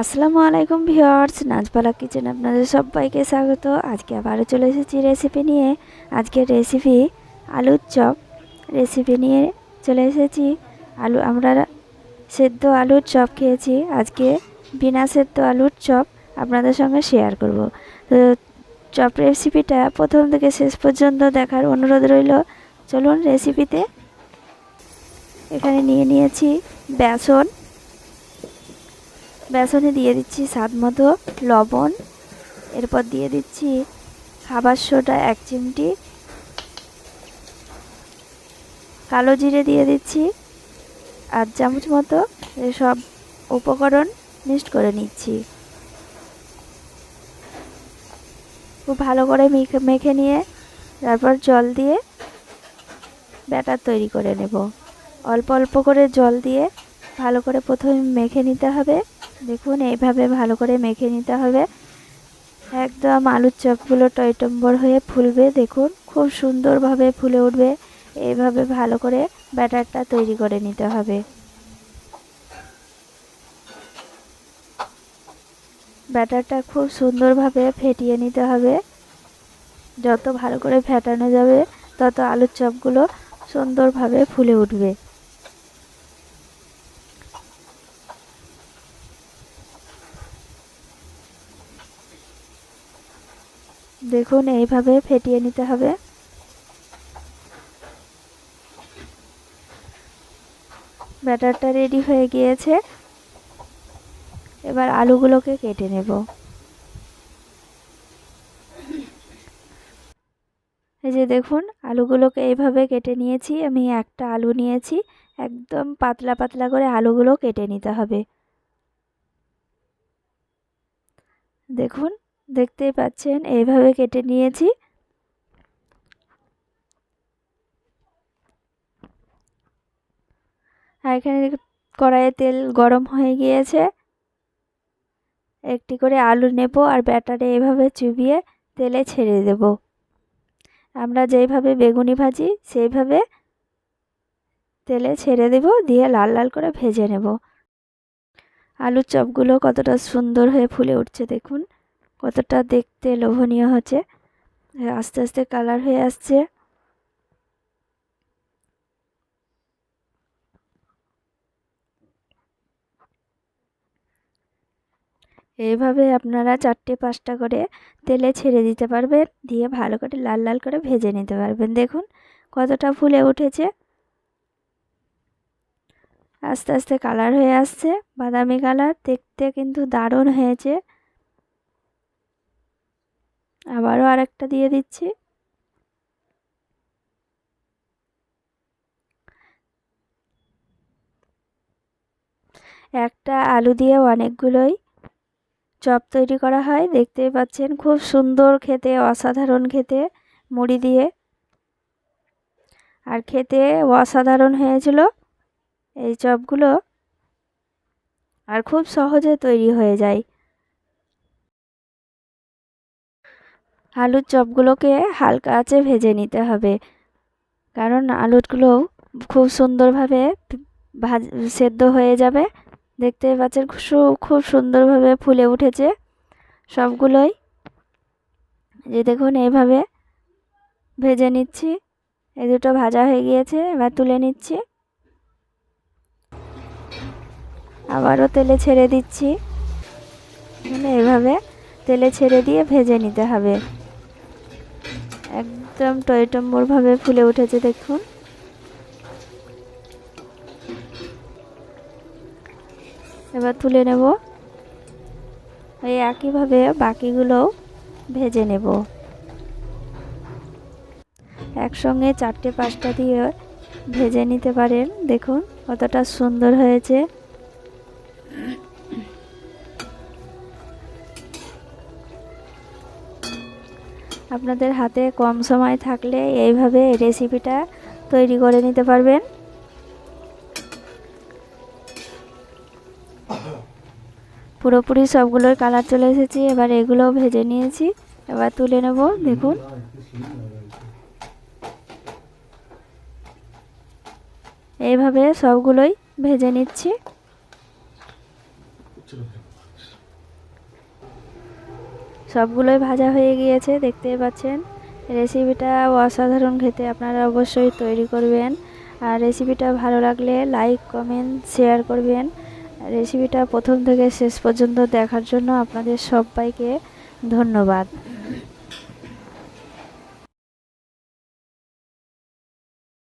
আসসালামু আলাইকুম viewers, নাজবালা kitchen আপনাদের সবাইকে স্বাগত। আজকে আবারও চলে এসেছি রেসিপি নিয়ে। আজকের রেসিপি আলুর চপ রেসিপি নিয়ে চলে এসেছি। আমরা সেদ্ধ আলুর চপ খেয়েছি, আজকে বিনা সেদ্ধ আলুর চপ আপনাদের সঙ্গে শেয়ার করব। তো চপ রেসিপিটা প্রথম থেকে শেষ পর্যন্ত দেখার অনুরোধ রইল। চলুন রেসিপিতে। এখানে নিয়েছি বেসনে দিয়ে দিচ্ছি স্বাদ মতো লবণ, এরপর দিয়ে দিচ্ছি খাবার সোডা 1 চিমটি, কালো জিরে দিয়ে দিচ্ছি আর চামচ মতো। সব উপকরণ মিক্সড করে নিচ্ছি। খুব ভালো করে মেখে নিয়ে তারপর জল দিয়ে ব্যাটার তৈরি করে নেব। অল্প অল্প করে জল দিয়ে ভালো করে প্রথমে মেখে নিতে হবে। দেখুন এইভাবে ভালো করে মেখে নিতে হবে। একদম আলুর চপগুলো টইটম্বর হয়ে ফুলবে। দেখুন খুব সুন্দরভাবে ফুলে উঠবে। এইভাবে ভালো করে ব্যাটারটা তৈরি করে নিতে হবে। ব্যাটারটা খুব সুন্দরভাবে ফেটিয়ে নিতে হবে। যত ভালো করে ফেটানো যাবে তত আলুর চপগুলো সুন্দরভাবে ফুলে উঠবে। দেখুন এইভাবে ফেটিয়ে নিতে হবে। ব্যাটারটা রেডি হয়ে গিয়েছে। এবার আলুগুলোকে কেটে নেব। এই যে দেখুন আলুগুলোকে এইভাবে কেটে নিয়েছি। আমি একটা আলু নিয়েছি। একদম পাতলা পাতলা করে আলুগুলো কেটে নিতে হবে। দেখুন দেখতেই পাচ্ছেন এইভাবে কেটে নিয়েছি। আর এখানে কড়াইয়ে তেল গরম হয়ে গিয়েছে। একটি করে আলু নেব আর ব্যাটারে এভাবে চুবিয়ে তেলে ছেড়ে দেব। আমরা যেইভাবে বেগুনি ভাজি সেইভাবে তেলে ছেড়ে দেব, দিয়ে লাল লাল করে ভেজে নেব। আলুর চপগুলো কতটা সুন্দর হয়ে ফুলে উঠছে দেখুন, কতটা দেখতে লোভনীয় হচ্ছে। আস্তে আস্তে কালার হয়ে আসছে। এইভাবে আপনারা 4টে-5টা করে তেলে ছেড়ে দিতে পারবেন, দিয়ে ভালো করে লাল লাল করে ভেজে নিতে পারবেন। দেখুন কতটা ফুলে উঠেছে। আস্তে আস্তে কালার হয়ে আসছে, বাদামি কালার। দেখতে কিন্তু দারুণ হয়েছে। আবারও আরেকটা দিয়ে দিচ্ছি। একটা আলু দিয়ে অনেকগুলোই চপ তৈরি করা হয়। দেখতেই পাচ্ছেন খুব সুন্দর খেতে, অসাধারণ খেতে মুড়ি দিয়ে। আর খেতে অসাধারণ হয়েছিল এই চপগুলো, আর খুব সহজে তৈরি হয়ে যায়। আলুর চপগুলোকে হালকা আঁচে ভেজে নিতে হবে, কারণ আলুগুলোও খুব সুন্দরভাবে সেদ্ধ হয়ে যাবে। দেখতে পাচ্ছেন খুব সুন্দরভাবে ফুলে উঠেছে সবগুলোই। যে দেখুন এইভাবে ভেজে নিচ্ছি। এই দুটো ভাজা হয়ে গিয়েছে, এবার তুলে নিচ্ছি। আবারও তেলে ছেড়ে দিচ্ছি। এইভাবে তেলে ছেড়ে দিয়ে ভেজে নিতে হবে। একদম টইটম্বরভাবে ফুলে উঠেছে দেখুন। এবার তুলে নেব। এই একইভাবে বাকিগুলোও ভেজে নেব। একসঙ্গে 4টে-5টা দিয়ে ভেজে নিতে পারেন। দেখুন কতটা সুন্দর হয়েছে। আপনাদের হাতে কম সময় থাকলে এইভাবে রেসিপিটা তৈরি করে নিতে পারবেন। পুরোপুরি সবগুলোর কালার চলে এসেছে। এবার এগুলোও ভেজে নিয়েছি, এবার তুলে নেব। দেখুন এইভাবে সবগুলোই ভেজে নিচ্ছি। সবগুলোই ভাজা হয়ে গিয়েছে, দেখতেই পাচ্ছেন। রেসিপিটা অসাধারণ খেতে, আপনারা অবশ্যই তৈরি করবেন। আর রেসিপিটা ভালো লাগলে লাইক কমেন্ট শেয়ার করবেন। রেসিপিটা প্রথম থেকে শেষ পর্যন্ত দেখার জন্য আপনাদের সবাইকে ধন্যবাদ।